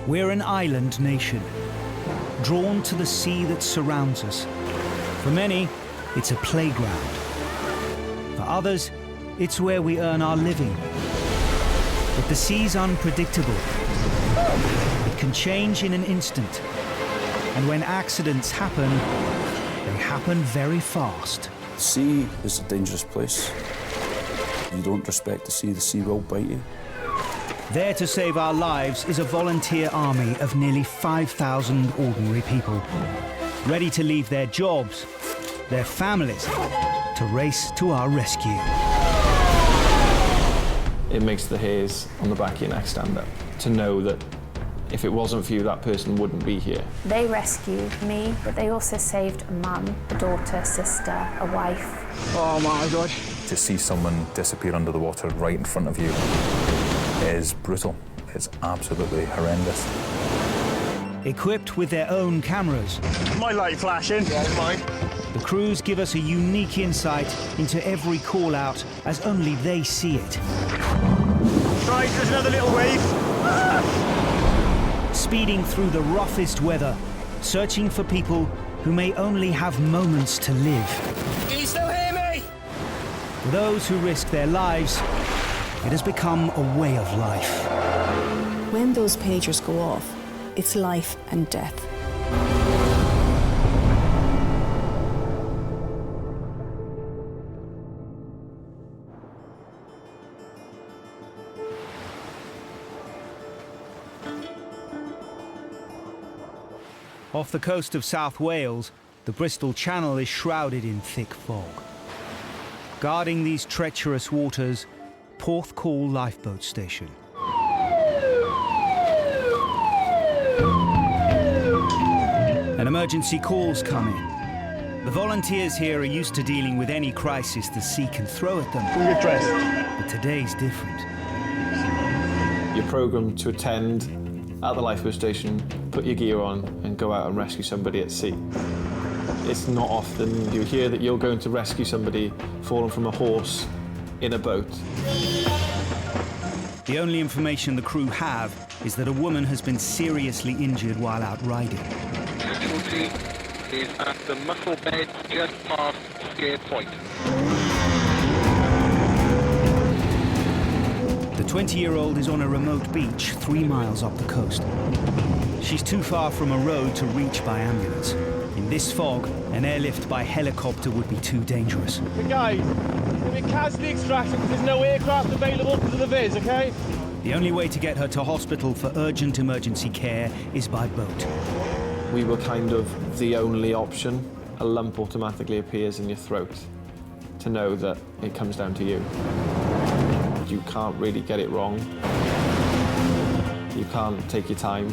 We're an island nation, drawn to the sea that surrounds us. For many, it's a playground. For others, it's where we earn our living. But the sea's unpredictable. It can change in an instant. And when accidents happen, they happen very fast. The sea is a dangerous place. You don't respect the sea will bite you. There to save our lives is a volunteer army of nearly 5,000 ordinary people, ready to leave their jobs, their families, to race to our rescue. It makes the hairs on the back of your neck stand up, to know that if it wasn't for you, that person wouldn't be here. They rescued me, but they also saved a mum, a daughter, a sister, a wife. Oh my God. To see someone disappear under the water right in front of you is brutal. It's absolutely horrendous. Equipped with their own cameras, My light flashing. Yeah, mine. the crews give us a unique insight into every call-out as only they see it. Right, there's another little wave. Speeding through the roughest weather, searching for people who may only have moments to live. Can you still hear me? For those who risk their lives, it has become a way of life. When those pagers go off, it's life and death. Off the coast of South Wales, the Bristol Channel is shrouded in thick fog. Guarding these treacherous waters, Porthcawl lifeboat station. An emergency call's come in. The volunteers here are used to dealing with any crisis the sea can throw at them. We'll get dressed. But today's different. You're programmed to attend at the lifeboat station, put your gear on and go out and rescue somebody at sea. It's not often you hear that you're going to rescue somebody fallen from a horse in a boat. The only information the crew have is that a woman has been seriously injured while out riding. Casualty is at the muscle bed just past Scare Point. The 20-year-old is on a remote beach 3 miles up the coast. She's too far from a road to reach by ambulance. In this fog, an airlift by helicopter would be too dangerous. But guys, we're casualty extraction because there's no aircraft available because of the viz, okay? The only way to get her to hospital for urgent emergency care is by boat. We were kind of the only option. A lump automatically appears in your throat to know that it comes down to you. You can't really get it wrong. You can't take your time.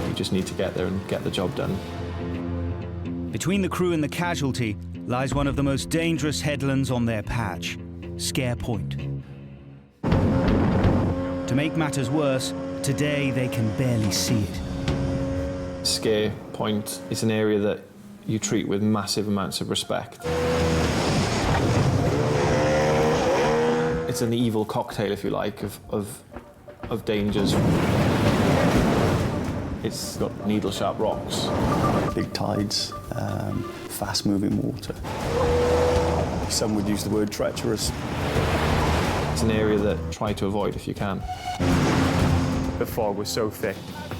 You just need to get there and get the job done. Between the crew and the casualty lies one of the most dangerous headlands on their patch, Scare Point. To make matters worse, today they can barely see it. Scare Point is an area that you treat with massive amounts of respect. It's an evil cocktail, if you like, of dangers. It's got needle-sharp rocks. Big tides, fast-moving water. Some would use the word treacherous. It's an area that try to avoid if you can. The fog was so thick.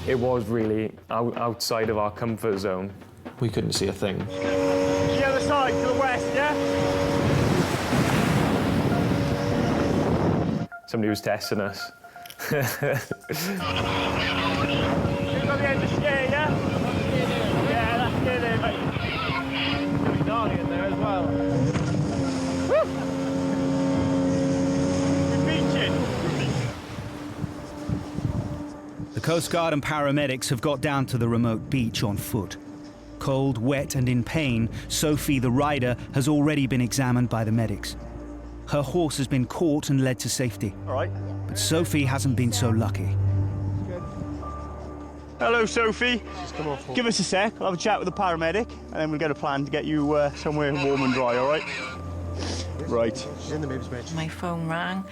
It was really outside of our comfort zone. We couldn't see a thing. The other side, to the west, yeah? Somebody was testing us. You've got the end of Scare, yeah? Yeah, that's good there, mate. It's gonna be gnarly in there as well. Woo! We're beaching. The Coast Guard and paramedics have got down to the remote beach on foot. Cold, wet and in pain, Sophie, the rider, has already been examined by the medics. Her horse has been caught and led to safety. All right. But Sophie hasn't been so lucky. Hello, Sophie. Give us a sec. I'll have a chat with the paramedic, and then we'll get a plan to get you somewhere warm and dry, all right? Right. My phone rang,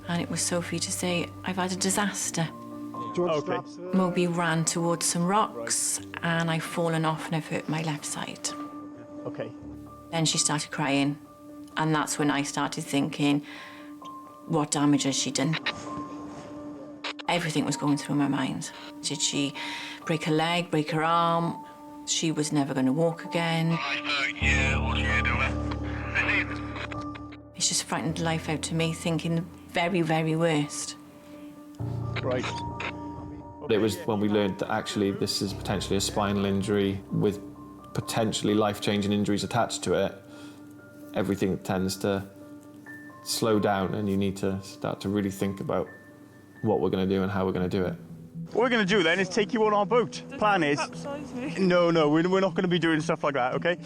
and it was Sophie to say, I've had a disaster. Okay. Moby ran towards some rocks and I've fallen off and I've hurt my left side. Okay. Then she started crying and that's when I started thinking, what damage has she done? Everything was going through my mind. Did she break her leg, break her arm? She was never going to walk again. It's just frightened the life out of me, thinking the very, very worst. Right. It was when we learned that actually this is potentially a spinal injury with potentially life-changing injuries attached to it. Everything tends to slow down and you need to start to really think about what we're going to do and how we're going to do it. What we're going to do then is take you on our boat. Plan is... No, we're not going to be doing stuff like that, okay?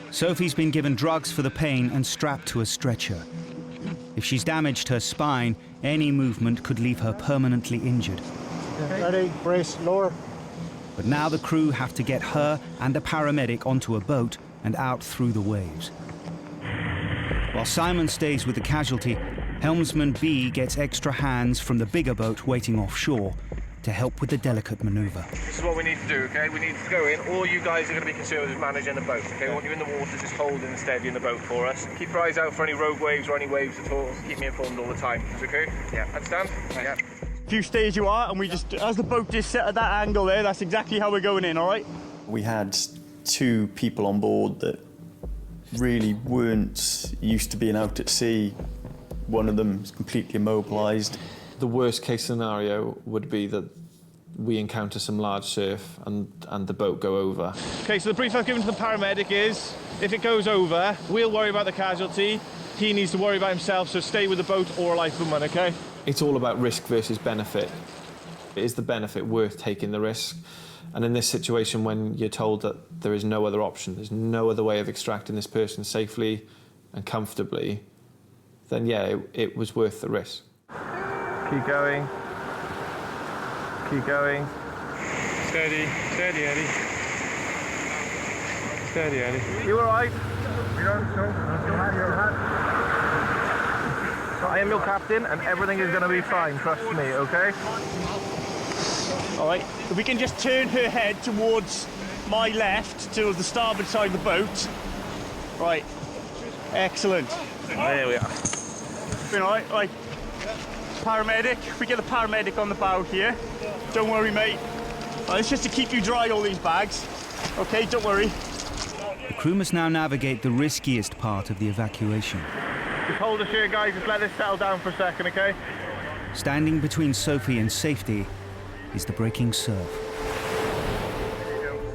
Sophie's been given drugs for the pain and strapped to a stretcher. If she's damaged her spine, any movement could leave her permanently injured. Ready, brace, lower. But now the crew have to get her and a paramedic onto a boat and out through the waves. While Simon stays with the casualty, helmsman B gets extra hands from the bigger boat waiting offshore to help with the delicate manoeuvre. This is what we need to do, okay? We need to go in. All you guys are going to be concerned with managing the boat, okay? We want you in the water, just holding and steadying the boat for us. Keep your eyes out for any rogue waves or any waves at all. Keep me informed all the time. Is it okay? Yeah. Understand? Yeah. If you stay as you are, and we just, as the boat is set at that angle there, that's exactly how we're going in, all right? We had 2 people on board that really weren't used to being out at sea. One of them is completely immobilised. The worst case scenario would be that we encounter some large surf and the boat go over. Okay, so the brief I've given to the paramedic is, if it goes over, we'll worry about the casualty. He needs to worry about himself, so stay with the boat or a lifeboat, okay? It's all about risk versus benefit. Is the benefit worth taking the risk? And in this situation, when you're told that there is no other option, there's no other way of extracting this person safely and comfortably, then yeah, it was worth the risk. Keep going. Keep going. Steady, steady, Eddie. Steady, Eddie. You all right? I am your captain, and everything is going to be fine. Trust me, okay? All right. If we can just turn her head towards my left, to the starboard side of the boat. Right. Excellent. There we are. Been all right. Right. Paramedic. We get the paramedic on the bow here. Don't worry, mate. It's just to keep you dry, all these bags. Okay, don't worry. The crew must now navigate the riskiest part of the evacuation. Just hold us here, guys. Just let this settle down for a second, okay? Standing between Sophie and safety is the breaking surf.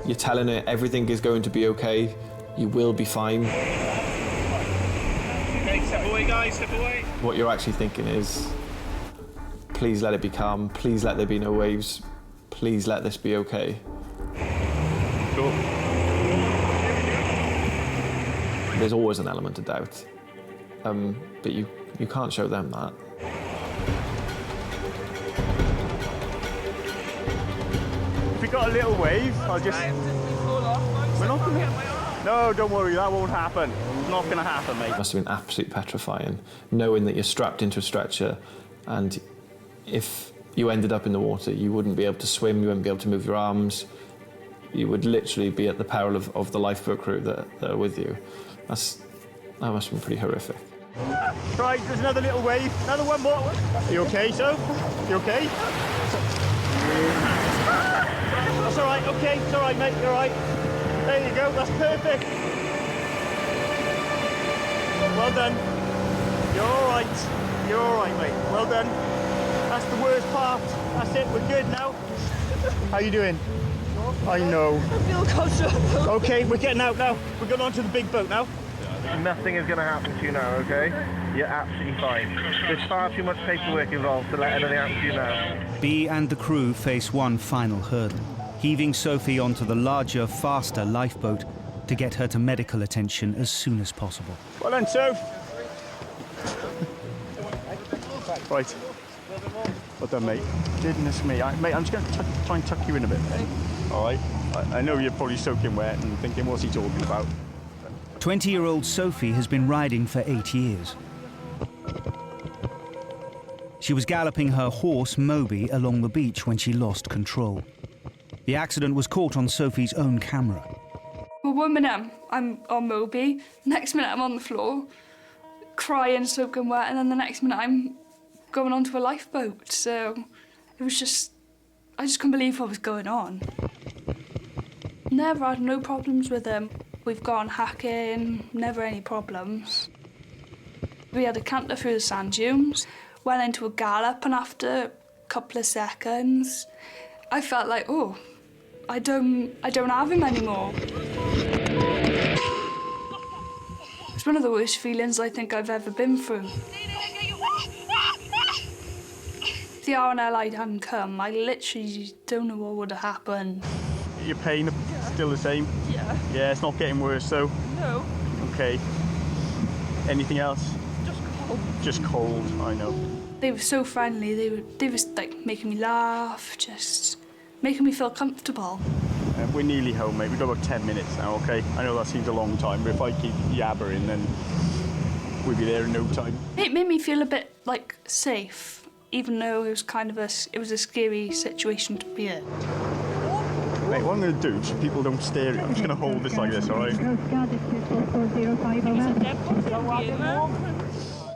You're telling her everything is going to be okay. You will be fine. Okay, step away, guys. Step away. What you're actually thinking is, please let it be calm. Please let there be no waves. Please let this be okay. Cool. There's always an element of doubt. But you can't show them that. If we got a little wave, I'll just... We're not gonna... No, don't worry, that won't happen. It's not gonna happen, mate. It must have been absolutely petrifying, knowing that you're strapped into a stretcher, and if you ended up in the water, you wouldn't be able to swim, you wouldn't be able to move your arms. You would literally be at the peril of the lifeboat crew that are with you. That must have been pretty horrific. Right, there's another little wave. Another one more. Are you okay, so? You okay? That's all right, okay. It's all right, mate, you're all right. There you go, that's perfect. Well done. You're all right. You're all right, mate. Well done. That's the worst part. That's it, we're good now. How you doing? I know. I feel comfortable. Okay, we're getting out now. We're going on to the big boat now. Nothing is going to happen to you now, okay? You're absolutely fine. There's far too much paperwork involved to let anything happen to you now. B and the crew face one final hurdle, heaving Sophie onto the larger, faster lifeboat to get her to medical attention as soon as possible. Well done, Soph. Right. Well done, mate. Goodness me. Mate, I'm just going to try and tuck you in a bit. All right? I know you're probably soaking wet and thinking, what's he talking about? 20-year-old Sophie has been riding for 8 years. She was galloping her horse, Moby, along the beach when she lost control. The accident was caught on Sophie's own camera. Well, 1 minute I'm on Moby, next minute I'm on the floor, crying, soaking wet, and then the next minute I'm going onto a lifeboat. So it was just, I just couldn't believe what was going on. Never had no problems with him. We've gone hacking, never any problems. We had a canter through the sand dunes, went into a gallop, and after a couple of seconds, I felt like, oh, I don't have him anymore. It's one of the worst feelings I think I've ever been through. If the RNLI hadn't come, I literally don't know what would have happened. Your pain still the same? Yeah. Yeah, it's not getting worse though? No. Okay. Anything else? Just cold. Just cold, I know. They were so friendly. They were like making me laugh, just making me feel comfortable. We're nearly home, mate. We've got about 10 minutes now, okay? I know that seems a long time, but if I keep yabbering, then we'll be there in no time. It made me feel a bit like safe, even though it was kind of a scary situation to be in. Mate, what I'm going to do, so people don't stare at you, I'm just going to hold this like this, all right?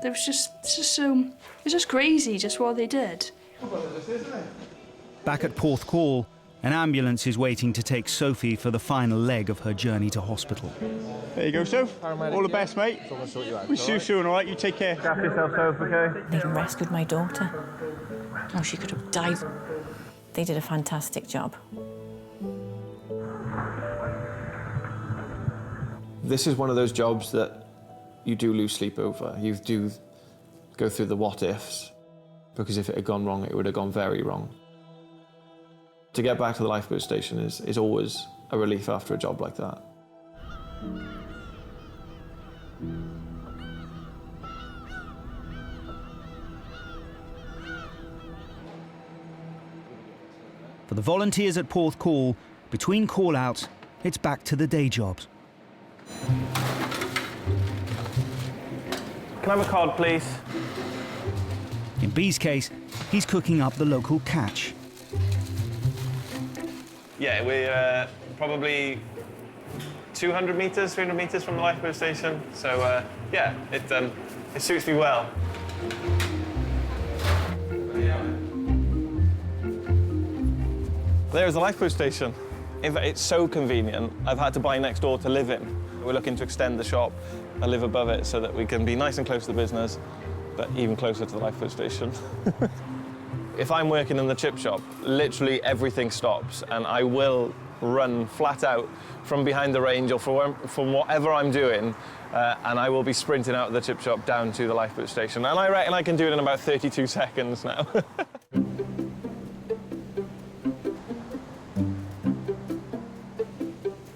It was just crazy, just what they did. Back at Porthcawl, an ambulance is waiting to take Sophie for the final leg of her journey to hospital. There you go, Soph. All the best, mate. We'll see you soon, all right? You take care. Look after yourself, Soph, okay? They rescued my daughter. Oh, she could have died. They did a fantastic job. This is one of those jobs that you do lose sleep over. You do go through the what ifs, because if it had gone wrong, it would have gone very wrong. To get back to the lifeboat station is always a relief after a job like that. For the volunteers at Porthcawl, between call-outs, it's back to the day jobs. Can I have a card, please? In B's case, he's cooking up the local catch. Yeah, we're probably 200 metres, 300 metres from the lifeboat station. So, yeah, it suits me well. There's the lifeboat station. It's so convenient, I've had to buy next door to live in. We're looking to extend the shop and live above it so that we can be nice and close to the business, but even closer to the lifeboat station. If I'm working in the chip shop, literally everything stops, and I will run flat out from behind the range or from whatever I'm doing, and I will be sprinting out of the chip shop down to the lifeboat station. And I reckon I can do it in about 32 seconds now.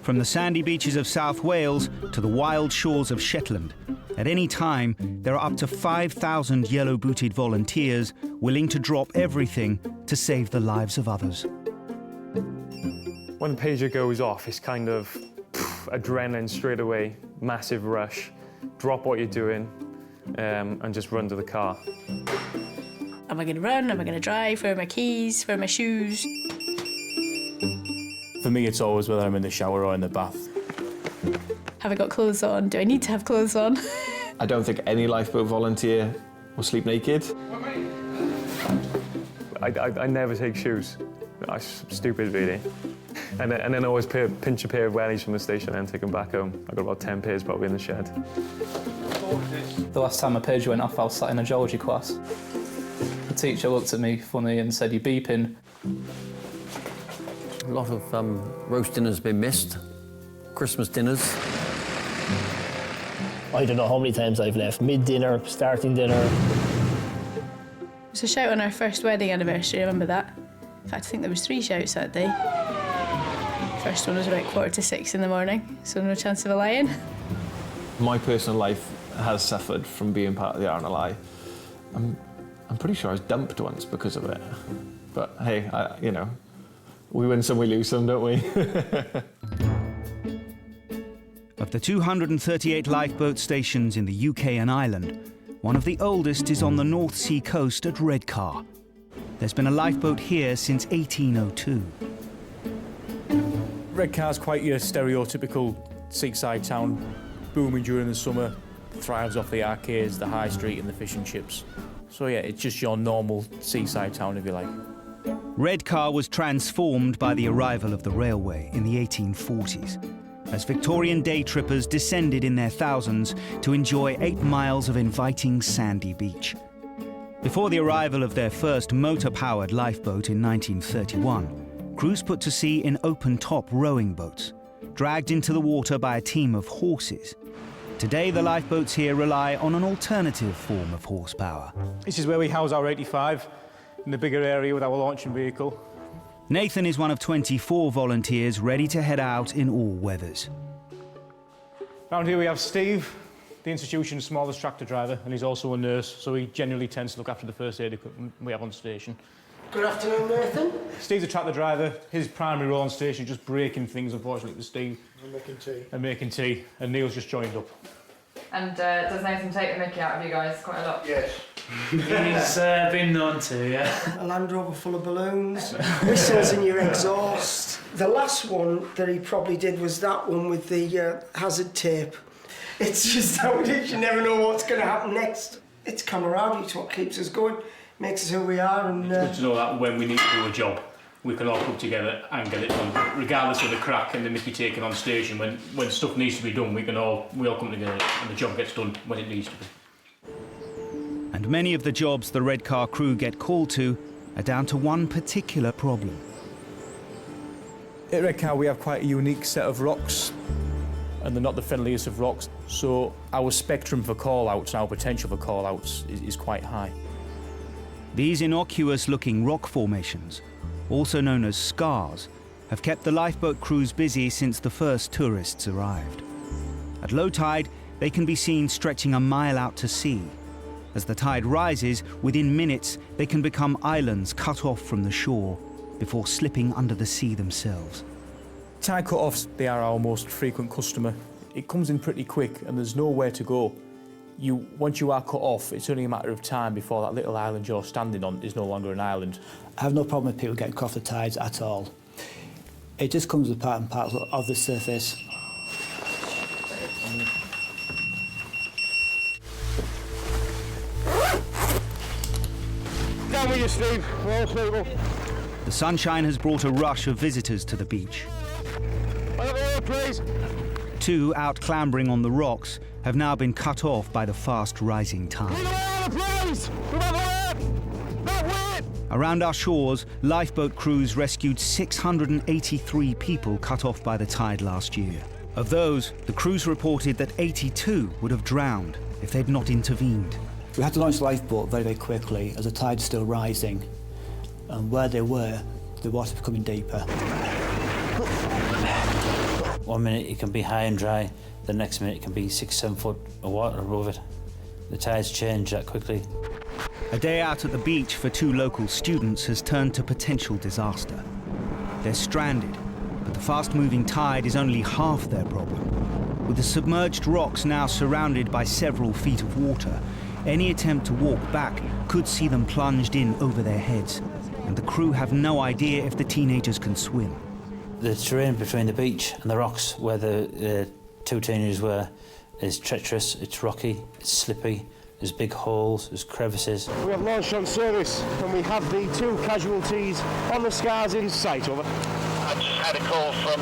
From the sandy beaches of South Wales to the wild shores of Shetland, at any time, there are up to 5,000 yellow-booted volunteers willing to drop everything to save the lives of others. When the pager goes off, it's kind of adrenaline straight away, massive rush. Drop what you're doing and just run to the car. Am I going to run? Am I going to drive? Where are my keys? Where are my shoes? For me, it's always whether I'm in the shower or in the bath. Have I got clothes on? Do I need to have clothes on? I don't think any lifeboat volunteer will sleep naked. I never take shoes. I'm stupid, really. And then I always pinch a pair of wellies from the station and take them back home. I've got about 10 pairs probably in the shed. The last time a pager went off, I was sat in a geology class. The teacher looked at me funny and said, "You're beeping." A lot of roast dinners been missed, Christmas dinners. I don't know how many times I've left mid-dinner, starting dinner. It was a shout on our first wedding anniversary, I remember that. In fact, I think there was 3 shouts that day. First one was about 5:45 in the morning, so no chance of a lie-in. My personal life has suffered from being part of the RNLI. I'm pretty sure I was dumped once because of it. But hey, you know, we win some, we lose some, don't we? Of the 238 lifeboat stations in the UK and Ireland, One of the oldest is on the North Sea coast at Redcar. There's been a lifeboat here since 1802. Redcar's quite your stereotypical seaside town, booming during the summer, thrives off the arcades, the high street and the fish and chips. So yeah, it's just your normal seaside town, if you like. Redcar was transformed by the arrival of the railway in the 1840s, as Victorian day trippers descended in their thousands to enjoy 8 miles of inviting sandy beach. Before the arrival of their first motor-powered lifeboat in 1931, crews put to sea in open-top rowing boats, dragged into the water by a team of horses. Today, the lifeboats here rely on an alternative form of horsepower. This is where we house our 85, in the bigger area with our launching vehicle. Nathan is one of 24 volunteers ready to head out in all weathers. Round here we have Steve, the institution's smallest tractor driver, and he's also a nurse, so he generally tends to look after the first aid equipment we have on station. Good afternoon, Nathan. Steve's a tractor driver. His primary role on station is just breaking things, unfortunately, with Steve. And making tea. And Neil's just joined up. And does Nathan take the mickey out of you guys quite a lot? Yes. He's been known to, yeah. A Land Rover full of balloons, whistles in your exhaust. The last one that he probably did was that one with the hazard tape. It's just how it is, you never know what's going to happen next. It's camaraderie, it's what keeps us going, makes us who we are. And it's good to know that when we need to do a job, we can all come together and get it done. Regardless of the crack and the mickey taken on station, when stuff needs to be done, we all come together and the job gets done when it needs to be. And many of the jobs the Redcar crew get called to are down to one particular problem. At Redcar we have quite a unique set of rocks, and they're not the friendliest of rocks, so our spectrum for call-outs and our potential for call-outs is quite high. These innocuous-looking rock formations, also known as scars, have kept the lifeboat crews busy since the first tourists arrived. At low tide, they can be seen stretching a mile out to sea. As the tide rises, within minutes, they can become islands cut off from the shore before slipping under the sea themselves. Tide cut-offs, they are our most frequent customer. It comes in pretty quick and there's nowhere to go. Once you are cut off, it's only a matter of time before that little island you're standing on is no longer an island. I have no problem with people getting cut off the tides at all. It just comes with part and parcel of the surface. Down with you, Steve. We're all stable. The sunshine has brought a rush of visitors to the beach. Please. 2 out clambering on the rocks have now been cut off by the fast rising tide. Around our shores, lifeboat crews rescued 683 people cut off by the tide last year. Of those, the crews reported that 82 would have drowned if they'd not intervened. We had to launch the lifeboat very, very quickly as the tide's still rising. And where they were, the water becoming deeper. 1 minute it can be high and dry, the next minute it can be 6-7 foot of water above it. The tides change that quickly. A day out at the beach for 2 local students has turned to potential disaster. They're stranded, but the fast-moving tide is only half their problem. With the submerged rocks now surrounded by several feet of water, any attempt to walk back could see them plunged in over their heads, and the crew have no idea if the teenagers can swim. The terrain between the beach and the rocks where the 2 teenagers were is treacherous, it's rocky, it's slippy, there's big holes, there's crevices. We have launched on service and we have the 2 casualties on the scars in sight, over. I just had a call from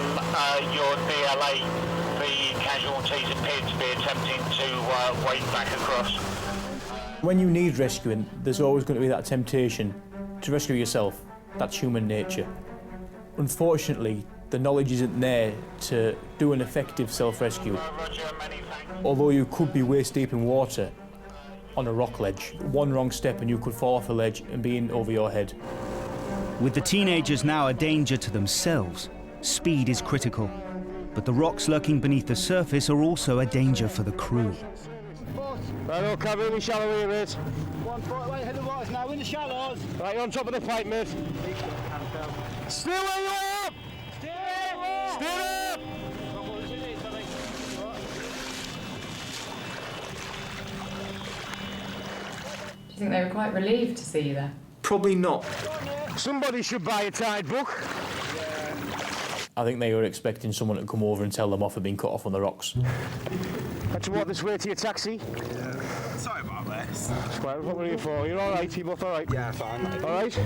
your DLA. The casualties appear to be attempting to wade back across. When you need rescuing, there's always going to be that temptation to rescue yourself. That's human nature. Unfortunately, the knowledge isn't there to do an effective self-rescue. Although you could be waist deep in water on a rock ledge, one wrong step and you could fall off a ledge and be in over your head. With the teenagers now a danger to themselves, speed is critical. But the rocks lurking beneath the surface are also a danger for the crew. Right, okay, really shallow here, mate. 1 foot away ahead of the waters now, in the shallows. Right, you're on top of the pipe, mate. Stay where you are! Stay up! you think they were quite relieved to see you there? Probably not. Somebody should buy a tide book. I think they were expecting someone to come over and tell them off for being cut off on the rocks. Had to walk this way to your taxi. Yeah. Sorry about this. What were you for? You're all right? You both all right? Yeah, fine. All right?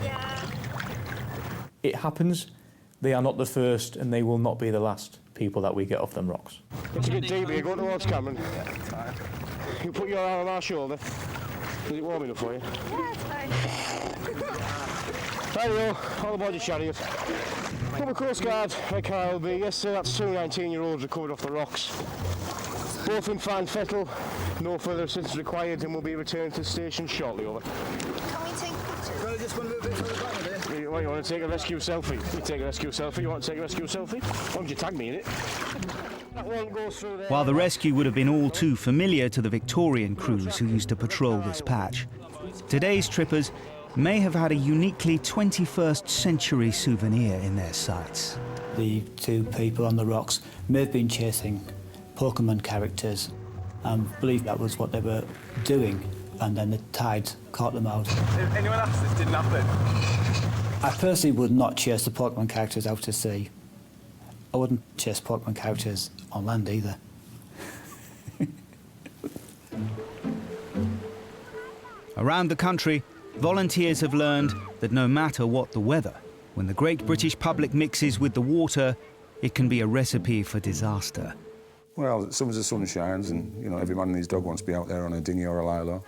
It happens. They are not the first and they will not be the last people that we get off them rocks. It's a bit deep here. Go towards Cameron. Yeah, it's fine. You put your arm on our shoulder. Is it warm enough for you? Yeah, it's fine. There you go. All aboard your chariot. Former Coast Guard, like I'll be. Yes, sir, that's two 19-year-olds recovered off the rocks. Both in fine fettle. No further assistance required and will be returned to the station shortly. Over. Can we take pictures? Well, I just want a little bit further back with it. You want to take a rescue selfie? You take a rescue selfie. You want to take a rescue selfie? Why don't you tag me in it? That one goes through there. While the rescue would have been all too familiar to the Victorian crews who used to patrol this patch, today's trippers may have had a uniquely 21st century souvenir in their sights. The two people on the rocks may have been chasing Pokemon characters and believed that was what they were doing, and then the tide caught them out. If anyone else this didn't happen? I personally would not chase the Pokemon characters out to sea. I wouldn't chase Pokemon characters on land either. Around the country, volunteers have learned that no matter what the weather, when the great British public mixes with the water, it can be a recipe for disaster. Well, as soon as the sun shines and, you know, every man and his dog wants to be out there on a dinghy or a lilo.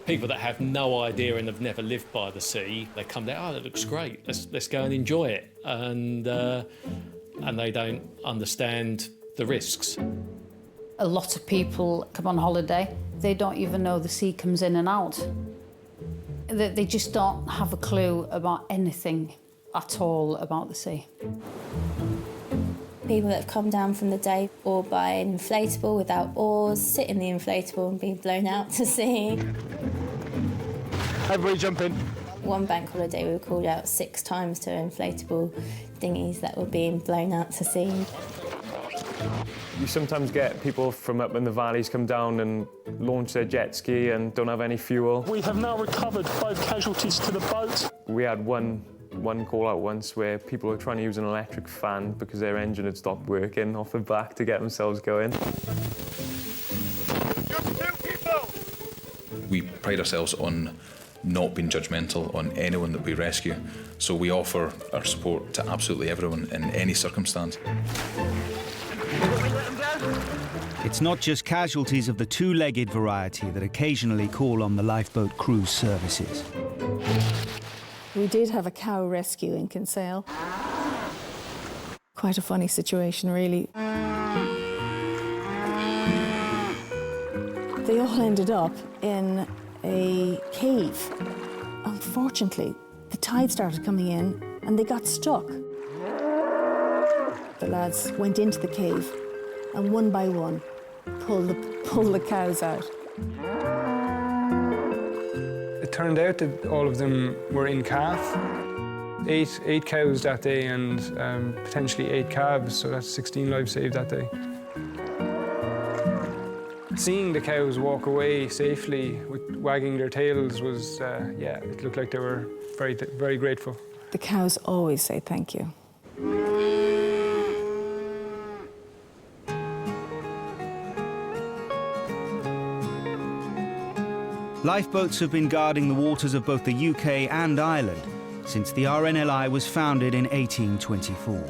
People that have no idea and have never lived by the sea, they come down, oh, that looks great, let's go and enjoy it. And they don't understand the risks. A lot of people come on holiday, they don't even know the sea comes in and out. They just don't have a clue about anything at all about the sea. People that have come down from the day or by an inflatable without oars, sit in the inflatable and be blown out to sea. Everybody jump in. One bank holiday we were called out 6 times to inflatable dinghies that were being blown out to sea. You sometimes get people from up in the valleys come down and launch their jet ski and don't have any fuel. We have now recovered 5 casualties to the boat. We had one call out once where people were trying to use an electric fan because their engine had stopped working off the back to get themselves going. We pride ourselves on not being judgmental on anyone that we rescue, so we offer our support to absolutely everyone in any circumstance. It's not just casualties of the two-legged variety that occasionally call on the lifeboat cruise services. We did have a cow rescue in Kinsale. Quite a funny situation, really. They all ended up in a cave. Unfortunately, the tide started coming in and they got stuck. The lads went into the cave and one by one pulled the cows out. It turned out that all of them were in calf. 8 cows that day and potentially 8 calves, so that's 16 lives saved that day. Seeing the cows walk away safely with wagging their tails was, it looked like they were very, very grateful. The cows always say thank you. Lifeboats have been guarding the waters of both the UK and Ireland since the RNLI was founded in 1824.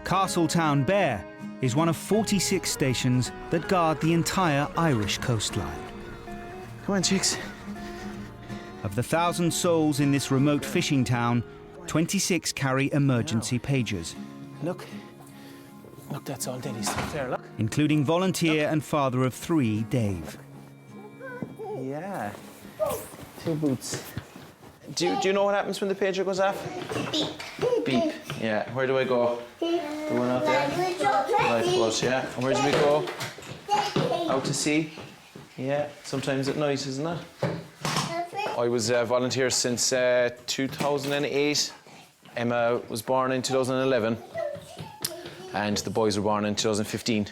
Castletown Bear is one of 46 stations that guard the entire Irish coastline. Come on, chicks. Of the 1,000 souls in this remote fishing town, 26 carry emergency pagers. Look, that's all Denny's. There, look. Including volunteer and father of 3, Dave. Yeah. 2 boots. Do you know what happens when the pager goes off? Beep. Beep. Yeah. Where do I go? The one out there? Lifeboat, yeah. And where do we go? Out to sea? Yeah. Sometimes at night, isn't it? I was a volunteer since 2008. Emma was born in 2011. And the boys were born in 2015.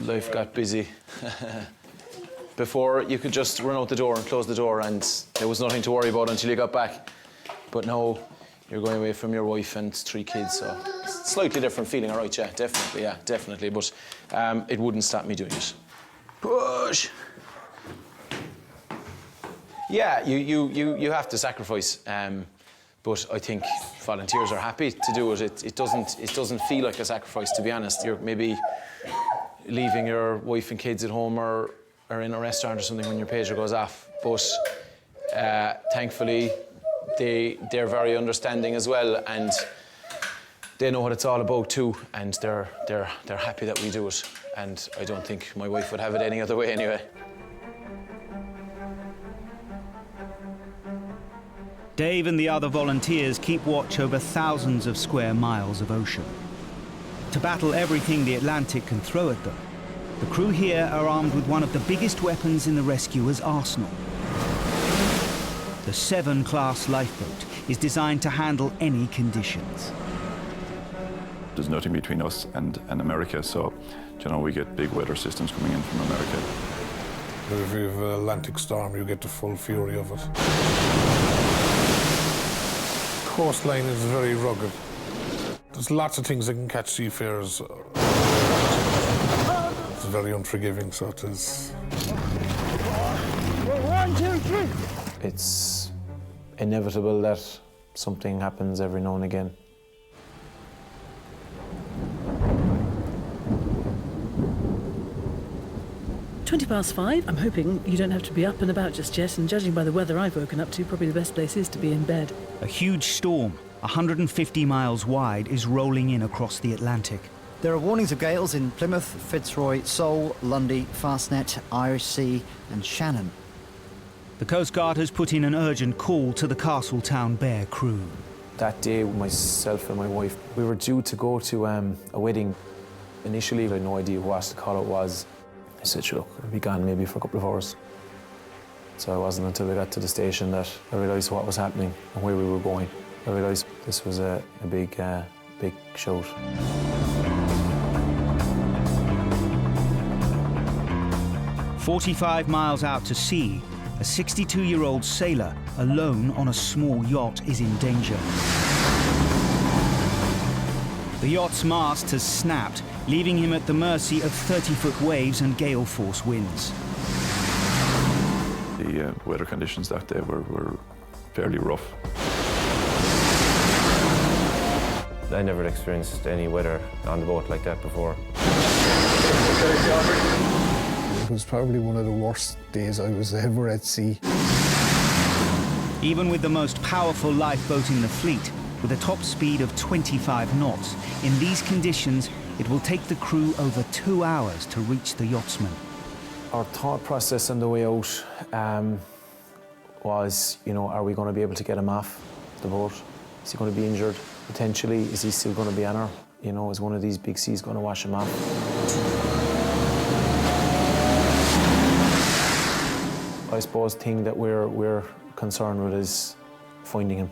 Life got busy. Before, you could just run out the door and close the door and there was nothing to worry about until you got back. But now, you're going away from your wife and 3 kids, so it's a slightly different feeling, all right, yeah, definitely. But it wouldn't stop me doing it. Push! Yeah, you have to sacrifice, but I think volunteers are happy to do it. It doesn't feel like a sacrifice, to be honest. You're maybe leaving your wife and kids at home or in a restaurant or something when your pager goes off, but thankfully they're very understanding as well, and they know what it's all about too, and they're happy that we do it, and I don't think my wife would have it any other way anyway. Dave and the other volunteers keep watch over thousands of square miles of ocean. To battle everything the Atlantic can throw at them, the crew here are armed with one of the biggest weapons in the rescuer's arsenal. The 7-class lifeboat is designed to handle any conditions. There's nothing between us and America, so you know, we get big weather systems coming in from America. If you have an Atlantic storm, you get the full fury of it. The coastline is very rugged. There's lots of things that can catch seafarers. It's very unforgiving, so it is. 1, 2, 3. It's inevitable that something happens every now and again. £5. I'm hoping you don't have to be up and about just yet, and judging by the weather I've woken up to, probably the best place is to be in bed. A huge storm, 150 miles wide, is rolling in across the Atlantic. There are warnings of gales in Plymouth, Fitzroy, Seoul, Lundy, Fastnet, Irish Sea and Shannon. The Coast Guard has put in an urgent call to the Castletown Bear crew. That day, myself and my wife, we were due to go to a wedding. Initially, I had no idea what the call-out was. I said, sure, look, I'll be gone maybe for a couple of hours. So it wasn't until we got to the station that I realised what was happening and where we were going. I realised this was a big shout. "45 miles out to sea, a 62-year-old sailor alone on a small yacht is in danger. The yacht's mast has snapped, leaving him at the mercy of 30-foot waves and gale-force winds. The weather conditions that day were fairly rough. I never experienced any weather on the boat like that before. It was probably one of the worst days I was ever at sea. Even with the most powerful lifeboat in the fleet, with a top speed of 25 knots, in these conditions, it will take the crew over 2 hours to reach the yachtsman. Our thought process on the way out was, you know, are we going to be able to get him off the boat? Is he going to be injured? Potentially, is he still going to be on her? You know, is one of these big seas going to wash him off? I suppose the thing that we're concerned with is finding him.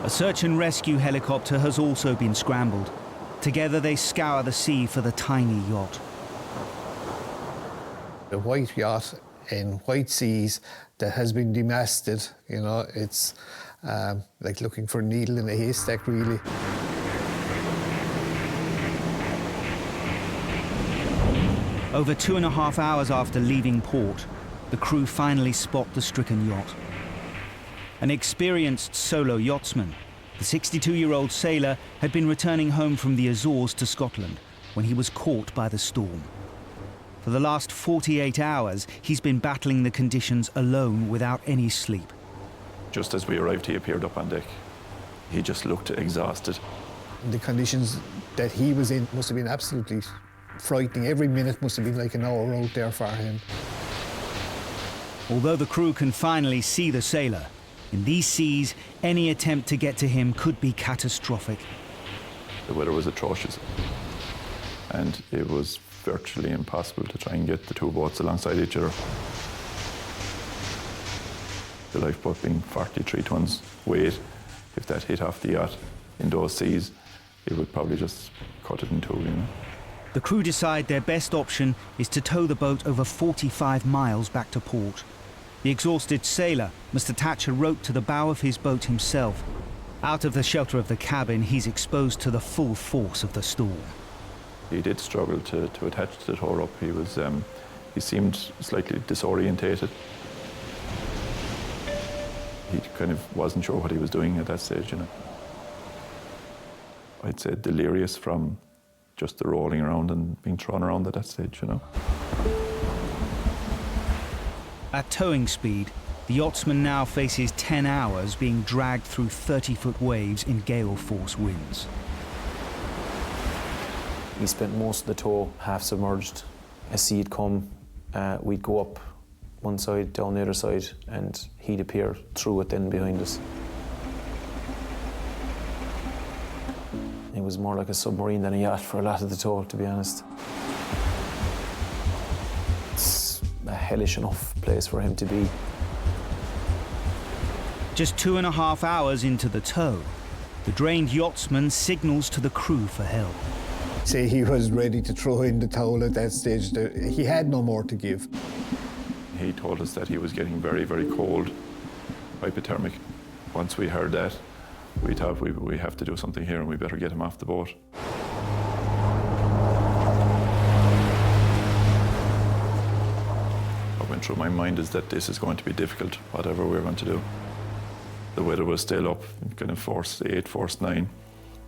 A search and rescue helicopter has also been scrambled. Together they scour the sea for the tiny yacht. A white yacht in white seas that has been demasted, you know, it's like looking for a needle in a haystack, really. Over 2.5 hours after leaving port, the crew finally spot the stricken yacht. An experienced solo yachtsman, the 62-year-old sailor had been returning home from the Azores to Scotland when he was caught by the storm. For the last 48 hours, he's been battling the conditions alone without any sleep. Just as we arrived, he appeared up on deck. He just looked exhausted. The conditions that he was in must have been absolutely frightening. Every minute must have been like an hour out there for him. Although the crew can finally see the sailor, in these seas, any attempt to get to him could be catastrophic. The weather was atrocious, and it was virtually impossible to try and get the two boats alongside each other. The lifeboat being 43 tons weight, if that hit off the yacht in those seas, it would probably just cut it in two, you know. The crew decide their best option is to tow the boat over 45 miles back to port. The exhausted sailor must attach a rope to the bow of his boat himself. Out of the shelter of the cabin, he's exposed to the full force of the storm. He did struggle to attach to the tow rope. He seemed slightly disorientated. He kind of wasn't sure what he was doing at that stage, you know. I'd say delirious from just the rolling around and being thrown around at that stage, you know. At towing speed, the yachtsman now faces 10 hours being dragged through 30-foot waves in gale-force winds. We spent most of the tow half submerged. A sea would come, we'd go up one side, down the other side, and he'd appear through it then behind us. It was more like a submarine than a yacht for a lot of the tow, to be honest. It's a hellish enough place for him to be. Just 2.5 hours into the tow, the drained yachtsman signals to the crew for help. Say he was ready to throw in the towel at that stage. He had no more to give. He told us that he was getting very, very cold, hypothermic. Once we heard that, we thought we have to do something here and we better get him off the boat. What went through my mind is that this is going to be difficult, whatever we're going to do. The weather was still up, kind of force 8, force 9,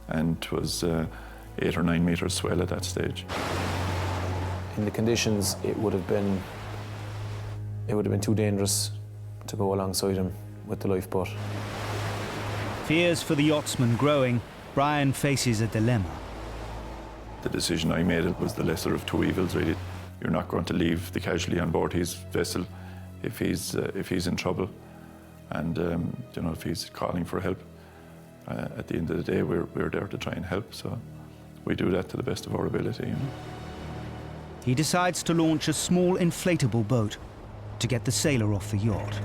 and it was 8 or 9 meters swell at that stage. In the conditions, it would have been too dangerous to go alongside him with the lifeboat. Fears for the yachtsman growing, Brian faces a dilemma. The decision I made was the lesser of two evils, really. You're not going to leave the casualty on board his vessel if he's in trouble, and you know, if he's calling for help. At the end of the day, we're there to try and help, so we do that to the best of our ability. You know? He decides to launch a small inflatable boat to get the sailor off the yacht.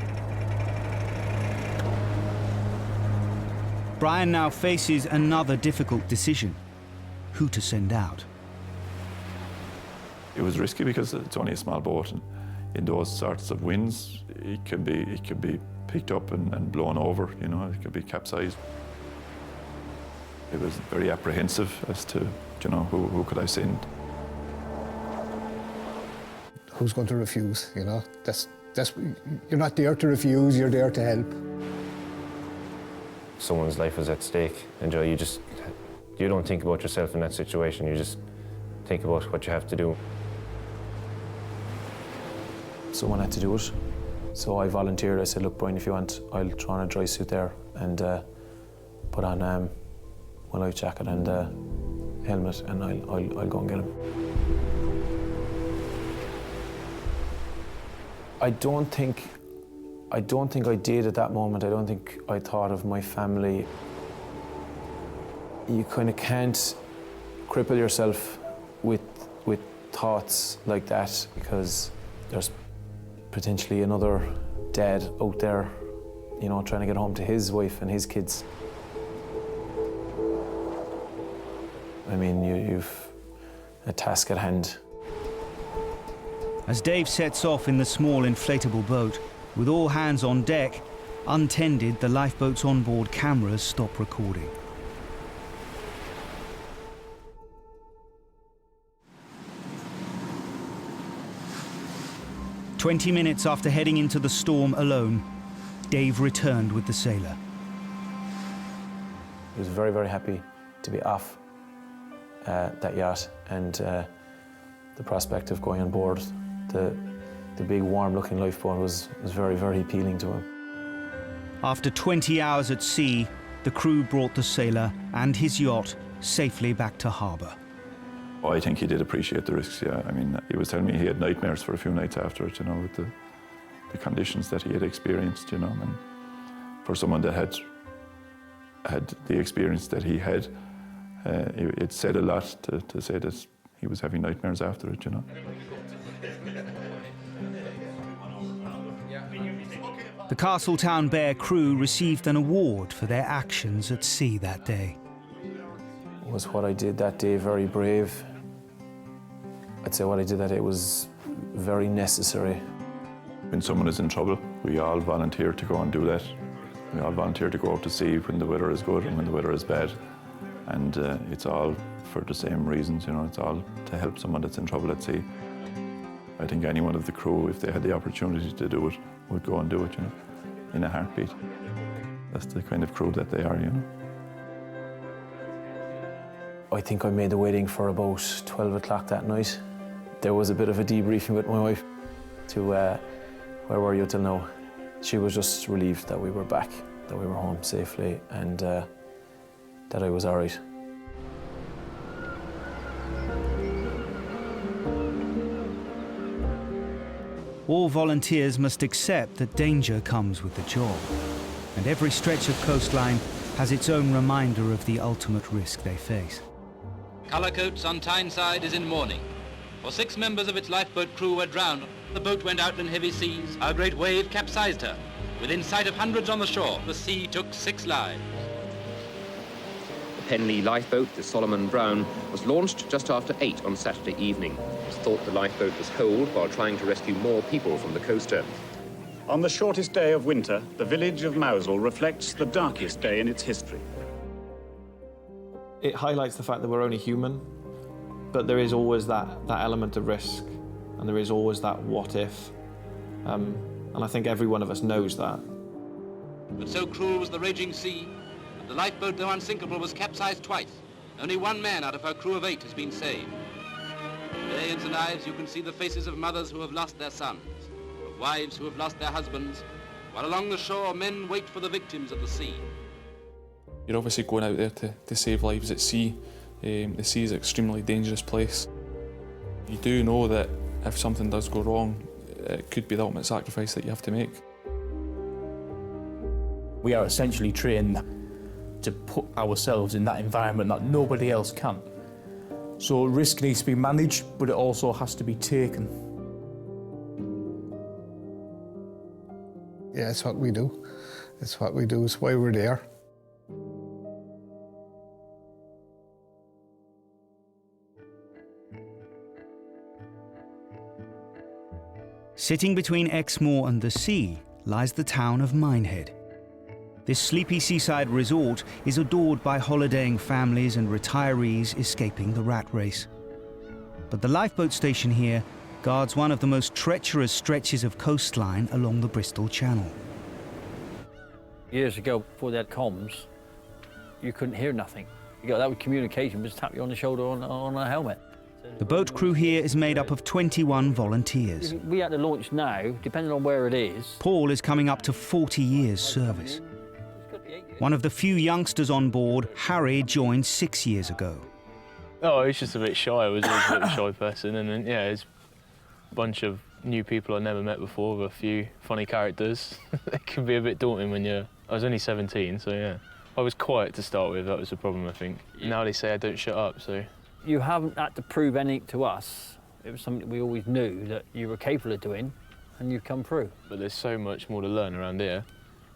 Brian now faces another difficult decision: who to send out. It was risky because it's only a small boat, and in those sorts of winds, it can be picked up and blown over. You know, it could be capsized. It was very apprehensive as to, you know, who could I send. Who's going to refuse? You know, that's you're not there to refuse. You're there to help. Someone's life is at stake, and you don't think about yourself in that situation. You just think about what you have to do. Someone had to do it, so I volunteered. I said, "Look, Brian, if you want, I'll throw on a dry suit there and put on a life jacket and helmet, and I'll go and get him." I don't think I did at that moment. I don't think I thought of my family. You kind of can't cripple yourself with thoughts like that, because there's potentially another dad out there, you know, trying to get home to his wife and his kids. I mean, you've a task at hand. As Dave sets off in the small inflatable boat, with all hands on deck, untended, the lifeboat's onboard cameras stop recording. "20 minutes after heading into the storm alone, Dave returned with the sailor. He was very, very happy to be off that yacht, and the prospect of going on board the big warm-looking lifeboat was very, very appealing to him. After 20 hours at sea, the crew brought the sailor and his yacht safely back to harbour. Oh, I think he did appreciate the risks, yeah. I mean, he was telling me he had nightmares for a few nights after it, you know, with the conditions that he had experienced, you know. And for someone that had the experience that he had, it said a lot to say that he was having nightmares after it, you know. The Castletown Bear crew received an award for their actions at sea that day. Was what I did that day very brave? I'd say what I did that day was very necessary. When someone is in trouble, we all volunteer to go and do that. We all volunteer to go out to sea when the weather is good and when the weather is bad. And it's all for the same reasons, you know, it's all to help someone that's in trouble at sea. I think any one of the crew, if they had the opportunity to do it, would go and do it, you know, in a heartbeat. That's the kind of crew that they are, you know. I think I made the wedding for about 12 o'clock that night. There was a bit of a debriefing with my wife to where were you till now? She was just relieved that we were back, that we were home safely, and that I was all right. All volunteers must accept that danger comes with the job, and every stretch of coastline has its own reminder of the ultimate risk they face. Colourcoats on Tyneside is in mourning, for 6 members of its lifeboat crew were drowned. The boat went out in heavy seas. A great wave capsized her. Within sight of hundreds on the shore, the sea took 6 lives. The Penlee lifeboat, the Solomon Brown, was launched just after 8 on Saturday evening. It was thought the lifeboat was holed while trying to rescue more people from the coaster. On the shortest day of winter, the village of Mousehole reflects the darkest day in its history. It highlights the fact that we're only human, but there is always that element of risk, and there is always that what if. And I think every one of us knows that. But so cruel was the raging sea, that the lifeboat, though unsinkable, was capsized twice. Only 1 man out of her crew of 8 has been saved. Today in St Ives you can see the faces of mothers who have lost their sons, of wives who have lost their husbands, while along the shore men wait for the victims of the sea. You're obviously going out there to save lives at sea. The sea is an extremely dangerous place. You do know that if something does go wrong, it could be the ultimate sacrifice that you have to make. We are essentially trained to put ourselves in that environment that nobody else can. So risk needs to be managed, but it also has to be taken. Yeah, it's what we do. It's what we do. It's why we're there. Sitting between Exmoor and the sea lies the town of Minehead. This sleepy seaside resort is adored by holidaying families and retirees escaping the rat race. But the lifeboat station here guards one of the most treacherous stretches of coastline along the Bristol Channel. Years ago, before they had comms, you couldn't hear nothing. That was communication, just tap you on the shoulder on a helmet. The boat crew here is made up of 21 volunteers. We had to launch now, depending on where it is. Paul is coming up to 40 years service. One of the few youngsters on board, Harry, joined 6 years ago. Oh, I was just a bit shy. I was always a bit of a shy person, and then, yeah, it's a bunch of new people I never met before with a few funny characters. It can be a bit daunting when you're... I was only 17, so yeah. I was quiet to start with, that was the problem, I think. Now they say I don't shut up, so... You haven't had to prove anything to us. It was something we always knew that you were capable of doing, and you've come through. But there's so much more to learn around here,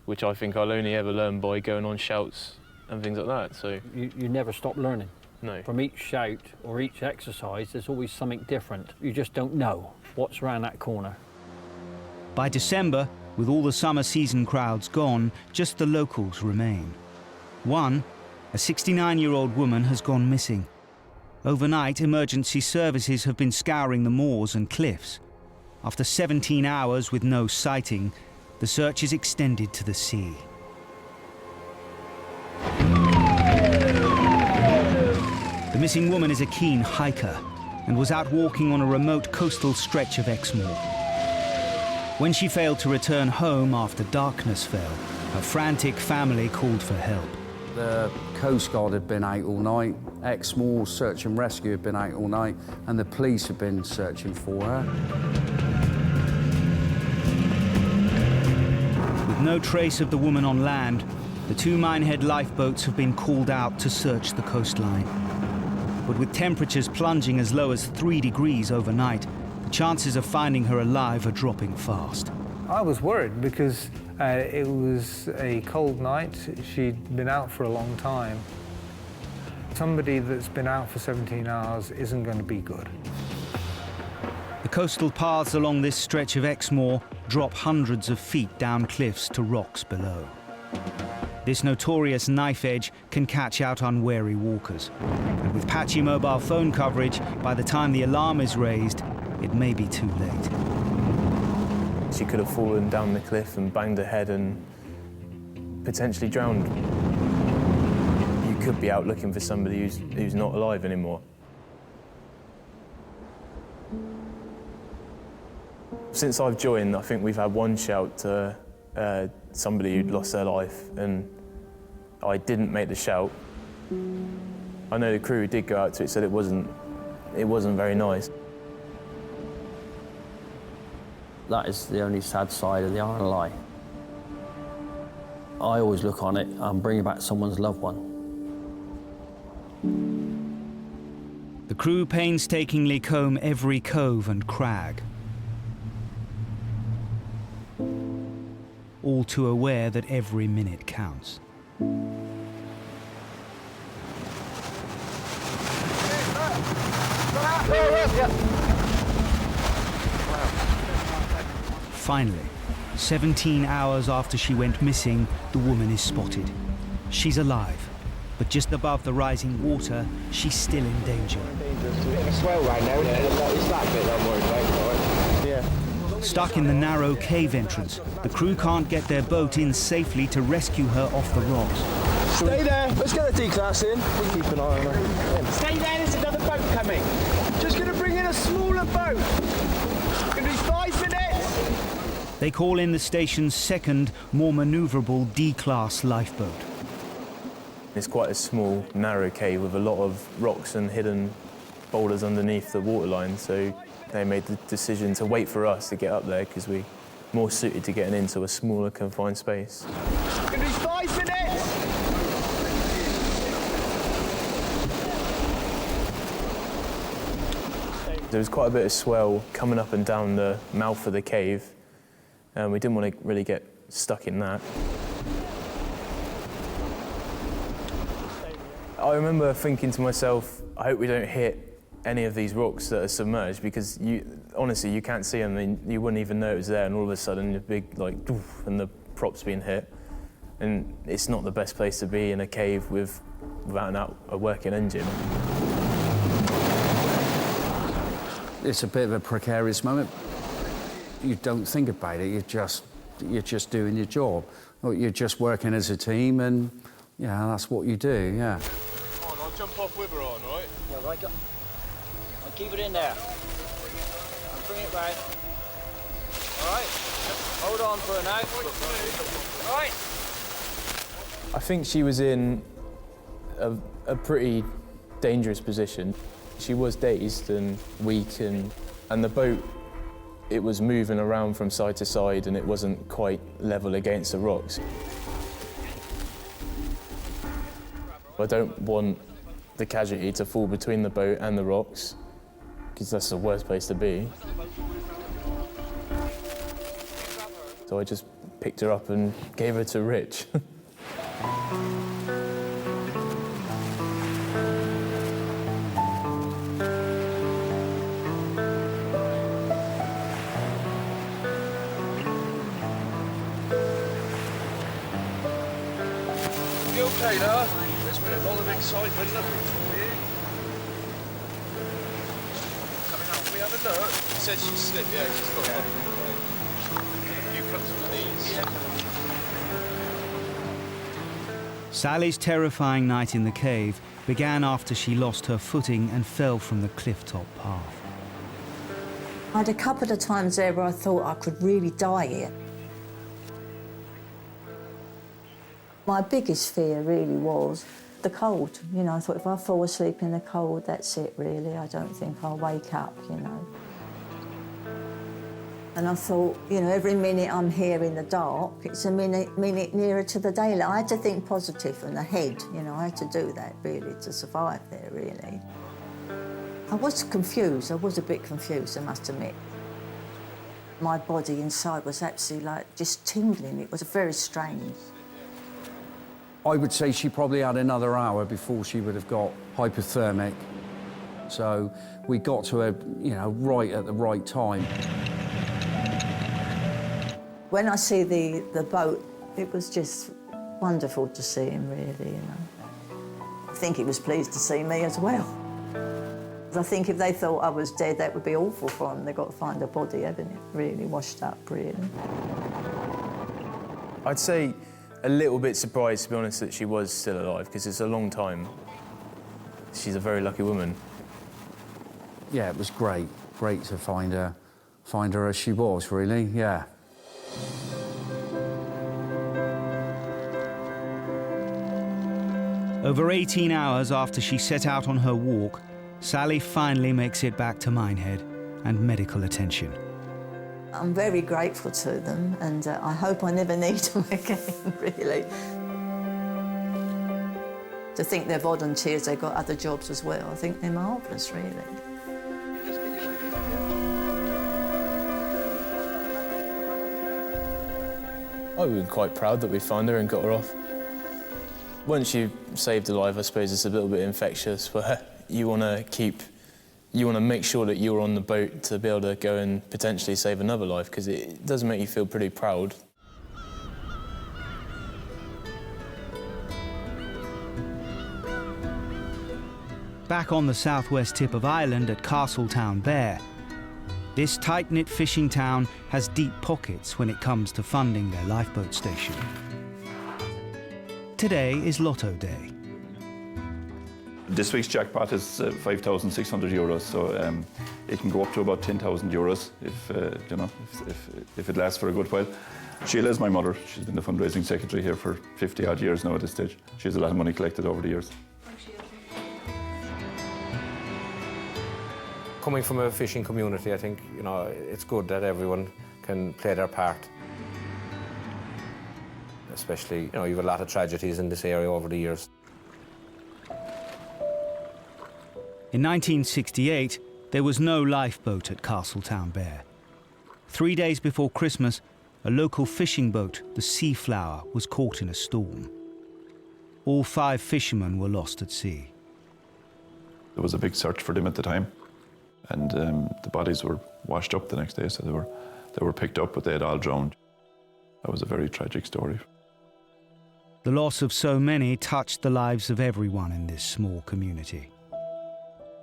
which I think I'll only ever learn by going on shouts and things like that, so... You never stop learning. No. From each shout or each exercise, there's always something different. You just don't know what's around that corner. By December, with all the summer season crowds gone, just the locals remain. One, a 69-year-old woman, has gone missing. Overnight, emergency services have been scouring the moors and cliffs. After 17 hours with no sighting, the search is extended to the sea. The missing woman is a keen hiker and was out walking on a remote coastal stretch of Exmoor. When she failed to return home after darkness fell, her frantic family called for help. The Coast Guard had been out all night, Exmoor Search and Rescue had been out all night, and the police had been searching for her. With no trace of the woman on land, the 2 Minehead lifeboats have been called out to search the coastline. But with temperatures plunging as low as 3 degrees overnight, the chances of finding her alive are dropping fast. I was worried because it was a cold night. She'd been out for a long time. Somebody that's been out for 17 hours isn't going to be good. Coastal paths along this stretch of Exmoor drop hundreds of feet down cliffs to rocks below. This notorious knife edge can catch out unwary walkers. And with patchy mobile phone coverage, by the time the alarm is raised, it may be too late. She could have fallen down the cliff and banged her head and potentially drowned. You could be out looking for somebody who's not alive anymore. Since I've joined, I think we've had one shout to somebody who'd lost their life, and I didn't make the shout. I know the crew who did go out to it said it wasn't very nice. That is the only sad side of the RLI. I always look on it and bring back someone's loved one. The crew painstakingly comb every cove and crag, all too aware that every minute counts. Finally, 17 hours after she went missing, the woman is spotted. She's alive, but just above the rising water, she's still in danger. Bit of a swell right now. It's that bit I'm worried about. Yeah. Stuck in the narrow cave entrance, the crew can't get their boat in safely to rescue her off the rocks. Stay there. Let's get a D-class in. We'll keep an eye on her. Stay there. There's another boat coming. Just going to bring in a smaller boat. It's going to be 5 minutes. They call in the station's second, more manoeuvrable D-class lifeboat. It's quite a small, narrow cave with a lot of rocks and hidden boulders underneath the waterline, so they made the decision to wait for us to get up there because we're more suited to getting into a smaller, confined space. It's going to be 5 minutes. There was quite a bit of swell coming up and down the mouth of the cave, and we didn't want to really get stuck in that. I remember thinking to myself, I hope we don't hit any of these rocks that are submerged, because honestly, you can't see them, and you wouldn't even know it was there, and all of a sudden, a big, like, doof, and the prop's being hit. And it's not the best place to be in a cave without a working engine. It's a bit of a precarious moment. You don't think about it, you're just doing your job. Or you're just working as a team, and yeah, that's what you do, yeah. Come on, I'll jump off with her on, right? Yeah, right. I'll keep it in there. I'll bring it round. All right. Hold on for a now. All right. I think she was in a pretty dangerous position. She was dazed and weak, and the boat, it was moving around from side to side, and it wasn't quite level against the rocks. I don't want the casualty to fall between the boat and the rocks, because that's the worst place to be. So I just picked her up and gave her to Rich. Okay, now. There's been a lot of excitement looking for you. Coming up, we have a look. She said she's slipped, yeah, she's got a few cuts on the knees. Sally's terrifying night in the cave began after she lost her footing and fell from the cliff-top path. I had a couple of times there where I thought I could really die here. My biggest fear really was the cold. You know, I thought if I fall asleep in the cold, that's it really. I don't think I'll wake up, you know. And I thought, you know, every minute I'm here in the dark, it's a minute nearer to the daylight. I had to think positive and ahead, you know, I had to do that really to survive there, really. I was confused, I was a bit confused, I must admit. My body inside was absolutely like just tingling, it was very strange. I would say she probably had another hour before she would have got hypothermic. So we got to her, you know, right at the right time. When I see the boat, it was just wonderful to see him, really, you know. I think he was pleased to see me as well. I think if they thought I was dead, that would be awful for them. They've got to find a body, haven't it? Really washed up, really. I'd say a little bit surprised, to be honest, that she was still alive, because it's a long time. She's a very lucky woman. Yeah, it was great. Great to find her as she was, really, yeah. Over 18 hours after she set out on her walk, Sally finally makes it back to Minehead and medical attention. I'm very grateful to them, and I hope I never need them again, really. To think they're volunteers, they've got other jobs as well. I think they're marvellous, really. I've been quite proud that we found her and got her off. Once you've saved a life, I suppose it's a little bit infectious, where you want to make sure that you're on the boat to be able to go and potentially save another life, because it does make you feel pretty proud. Back on the southwest tip of Ireland at Castletown Bear, this tight-knit fishing town has deep pockets when it comes to funding their lifeboat station. Today is Lotto Day. This week's jackpot is 5,600 euros, so it can go up to about 10,000 euros if it lasts for a good while. Sheila is my mother. She's been the fundraising secretary here for 50-odd years now at this stage. She has a lot of money collected over the years. Coming from a fishing community, I think, you know, it's good that everyone can play their part. Especially, you know, you've a lot of tragedies in this area over the years. In 1968, there was no lifeboat at Castletown Bear. 3 days before Christmas, a local fishing boat, the Seaflower, was caught in a storm. All 5 fishermen were lost at sea. There was a big search for them at the time, and the bodies were washed up the next day, so they were picked up, but they had all drowned. That was a very tragic story. The loss of so many touched the lives of everyone in this small community.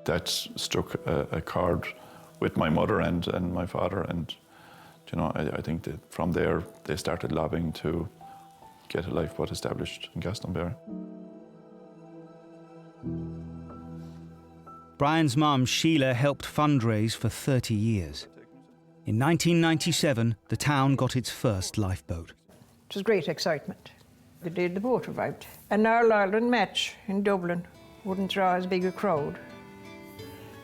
That struck a chord with my mother and my father, and you know, I think that from there they started lobbying to get a lifeboat established in Glastonbury. Brian's mum, Sheila, helped fundraise for 30 years. In 1997, the town got its first lifeboat. It was great excitement. The day the boat arrived. And our Ireland match in Dublin wouldn't draw as big a crowd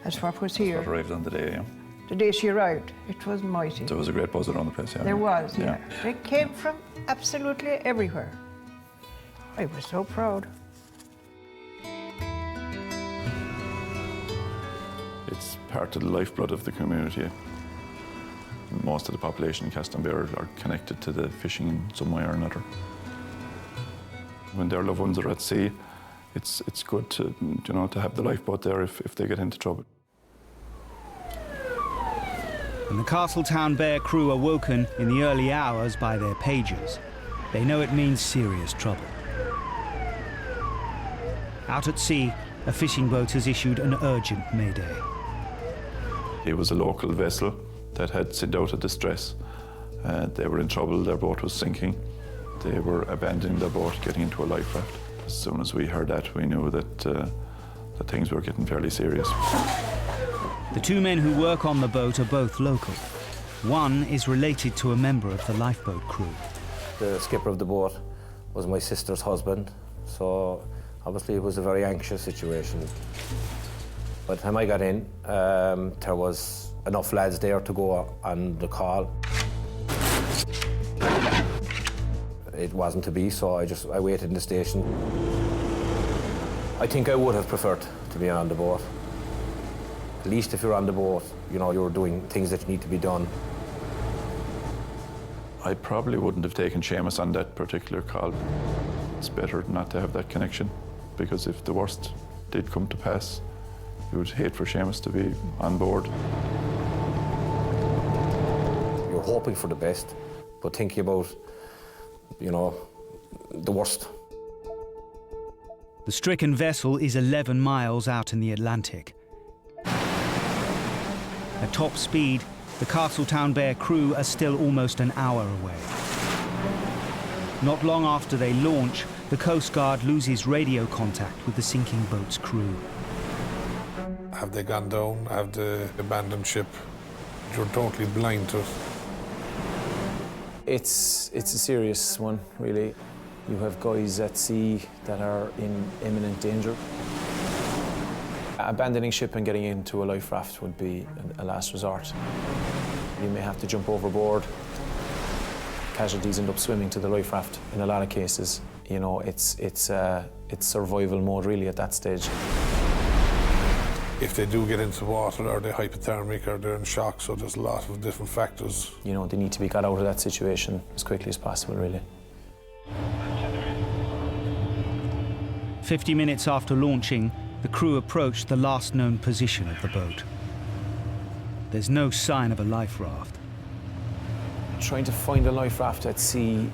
as what was here. What arrived on the day, yeah. The day she arrived, it was mighty. There was a great buzz around the place, yeah. There was, yeah. They came from absolutely everywhere. I was so proud. It's part of the lifeblood of the community. Most of the population in Glastonbury are connected to the fishing in some way or another. When their loved ones are at sea, it's good to, you know, to have the lifeboat there if they get into trouble. When the Castletown Bear crew are woken in the early hours by their pagers, they know it means serious trouble. Out at sea, a fishing boat has issued an urgent mayday. It was a local vessel that had sent out a distress. They were in trouble, their boat was sinking. They were abandoning their boat, getting into a life raft. As soon as we heard that, we knew that things were getting fairly serious. The 2 men who work on the boat are both local. One is related to a member of the lifeboat crew. The skipper of the boat was my sister's husband, so obviously it was a very anxious situation. By the time I got in, there was enough lads there to go on the call. It wasn't to be, so I waited in the station. I think I would have preferred to be on the boat. At least if you're on the boat, you know, you're doing things that need to be done. I probably wouldn't have taken Seamus on that particular call. It's better not to have that connection, because if the worst did come to pass, We would hate for Seamus to be on board. You're hoping for the best, but thinking about, you know, the worst. The stricken vessel is 11 miles out in the Atlantic. At top speed, the Castletown Bear crew are still almost an hour away. Not long after they launch, the Coast Guard loses radio contact with the sinking boat's crew. Have they gone down? Have they abandoned ship? You're totally blind to it. It's a serious one, really. You have guys at sea that are in imminent danger. Abandoning ship and getting into a life raft would be a last resort. You may have to jump overboard. Casualties end up swimming to the life raft in a lot of cases. You know, it's survival mode really at that stage. If they do get into water, are they hypothermic, or they're in shock, so there's a lot of different factors. You know, they need to be got out of that situation as quickly as possible, really. 50 minutes after launching, the crew approached the last known position of the boat. There's no sign of a life raft. Trying to find a life raft at sea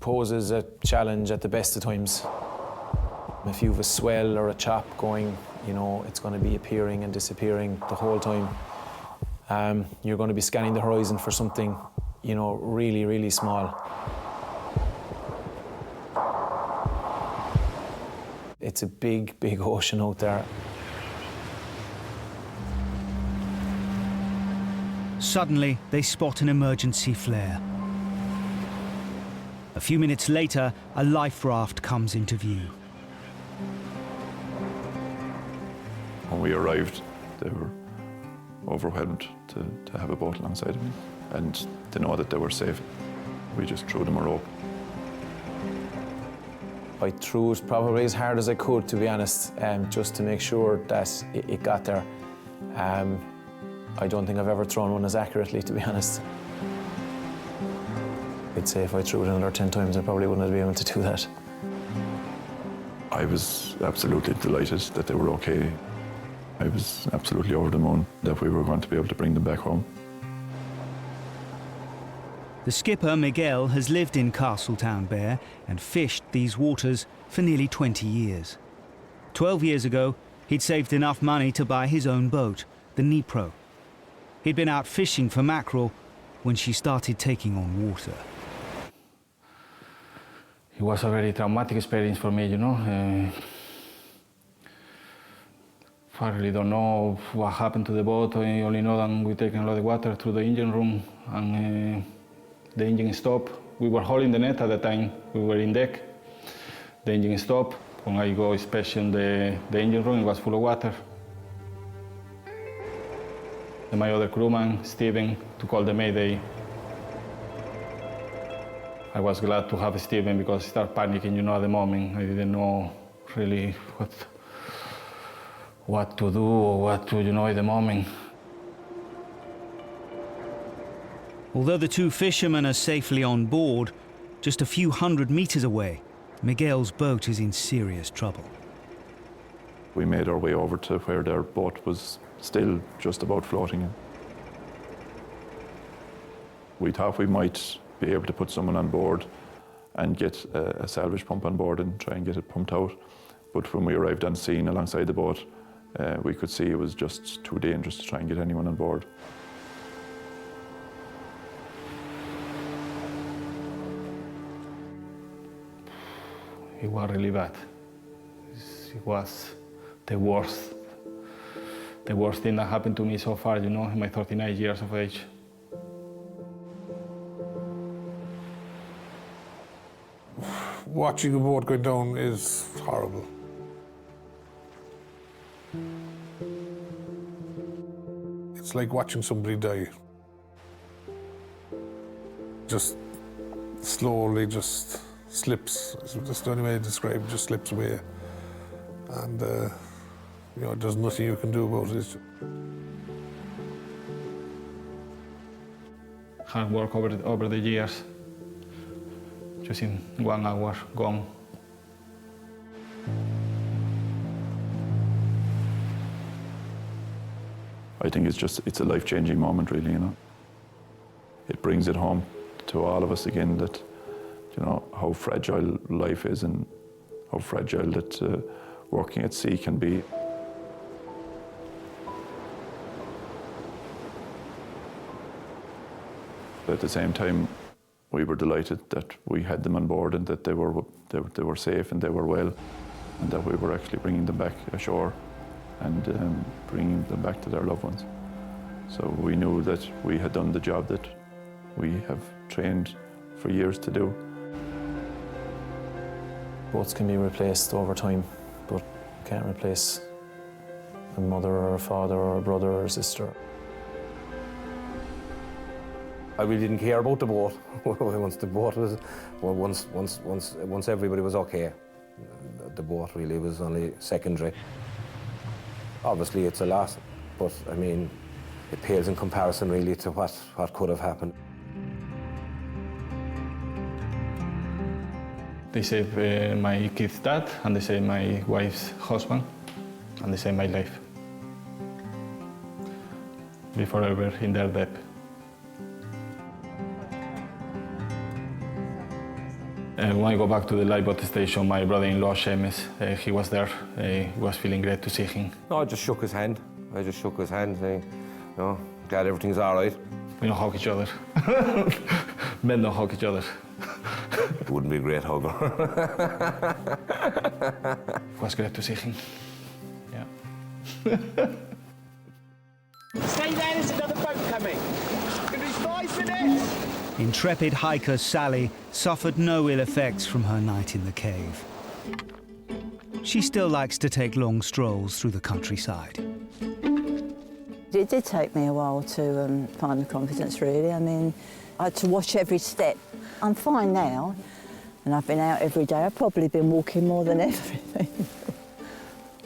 poses a challenge at the best of times. If you have a swell or a chop going, you know, it's going to be appearing and disappearing the whole time. You're going to be scanning the horizon for something, you know, really, really small. It's a big, big ocean out there. Suddenly, they spot an emergency flare. A few minutes later, a life raft comes into view. When we arrived, they were overwhelmed to have a boat alongside of me and to know that they were safe. We just threw them a rope. I threw it probably as hard as I could, to be honest, just to make sure that it got there. I don't think I've ever thrown one as accurately, to be honest. I'd say if I threw it another 10 times, I probably wouldn't be able to do that. I was absolutely delighted that they were okay. I was absolutely over the moon that we were going to be able to bring them back home. The skipper, Miguel, has lived in Castletown Bear and fished these waters for nearly 20 years. 12 years ago, he'd saved enough money to buy his own boat, the Dnipro. He'd been out fishing for mackerel when she started taking on water. It was a very traumatic experience for me, you know. I really don't know what happened to the boat. I only know that we taken a lot of water through the engine room and the engine stopped. We were hauling the net at the time. We were in deck. The engine stopped. When I go inspection the engine room, it was full of water. And my other crewman, Steven, to call the Mayday. I was glad to have Steven because I started panicking, you know, at the moment. I didn't know really what to do or what to, you know, at the moment. Although the two fishermen are safely on board, just a few hundred meters away, Miguel's boat is in serious trouble. We made our way over to where their boat was still just about floating in. We thought we might be able to put someone on board and get a salvage pump on board and try and get it pumped out. But when we arrived on scene alongside the boat, we could see it was just too dangerous to try and get anyone on board. It was really bad. It was the worst thing that happened to me so far, you know, in my 39 years of age. Watching a boat go down is horrible. It's like watching somebody die. Just slowly, just slips. That's the only way to describe it, just slips away. And, you know, there's nothing you can do about it. Hard work over the years. Just in 1 hour, gone. I think it's a life-changing moment, really, you know. It brings it home to all of us again that, you know, how fragile life is and how fragile that working at sea can be. But at the same time, we were delighted that we had them on board and that they were safe and they were well, and that we were actually bringing them back ashore and bringing them back to their loved ones. So we knew that we had done the job that we have trained for years to do. Boats can be replaced over time, but can't replace a mother or a father or a brother or a sister. I really didn't care about the boat. Once the boat was, well, once everybody was okay, the boat really was only secondary. Obviously, it's a loss, but I mean, it pales in comparison really to what could have happened. They saved my kid's dad, and they saved my wife's husband, and they saved my life. Be forever in their debt. When I go back to the lifeboat station, my brother-in-law, Seamus, he was there. He was feeling great to see him. No, I just shook his hand. Saying, you know, glad everything's all right. We don't hug each other. Men don't hug each other. It wouldn't be a great hugger. It was great to see him. Yeah. Stay there, there's another boat coming. Give us 5 minutes. Intrepid hiker Sally suffered no ill effects from her night in the cave. She still likes to take long strolls through the countryside. It did take me a while to find the confidence, really. I mean, I had to watch every step. I'm fine now, and I've been out every day. I've probably been walking more than everything.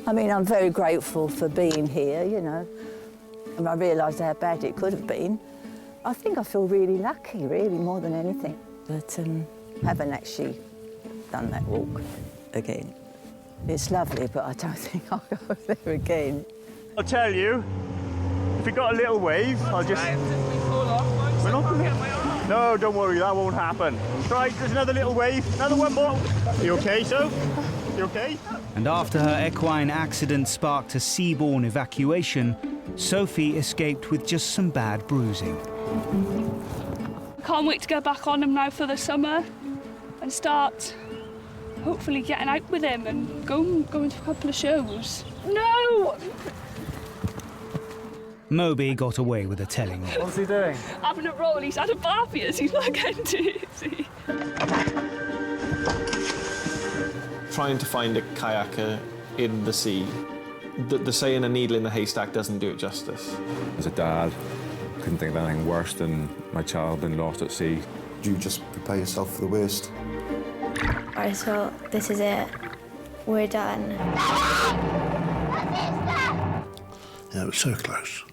I mean, I'm very grateful for being here, you know, and I realised how bad it could have been. I think I feel really lucky, really, more than anything. But I haven't actually done that walk again. It's lovely, but I don't think I'll go there again. I'll tell you, if we got a little wave, I'll just... We're not gonna... No, don't worry, that won't happen. Right, there's another little wave, another one more. Are you okay, Soph? You okay? And after her equine accident sparked a seaborne evacuation, Sophie escaped with just some bad bruising. I can't wait to go back on him now for the summer and start hopefully getting out with him and going to a couple of shows. No! Moby got away with a telling off. What's he doing? Having a roll, he's had a bath here, so he's not getting dizzy. Trying to find a kayaker in the sea, the saying a needle in the haystack doesn't do it justice. As a dad, couldn't think of anything worse than my child being lost at sea. Do you just prepare yourself for the worst? I thought, this is it. We're done. Yeah, it was so close.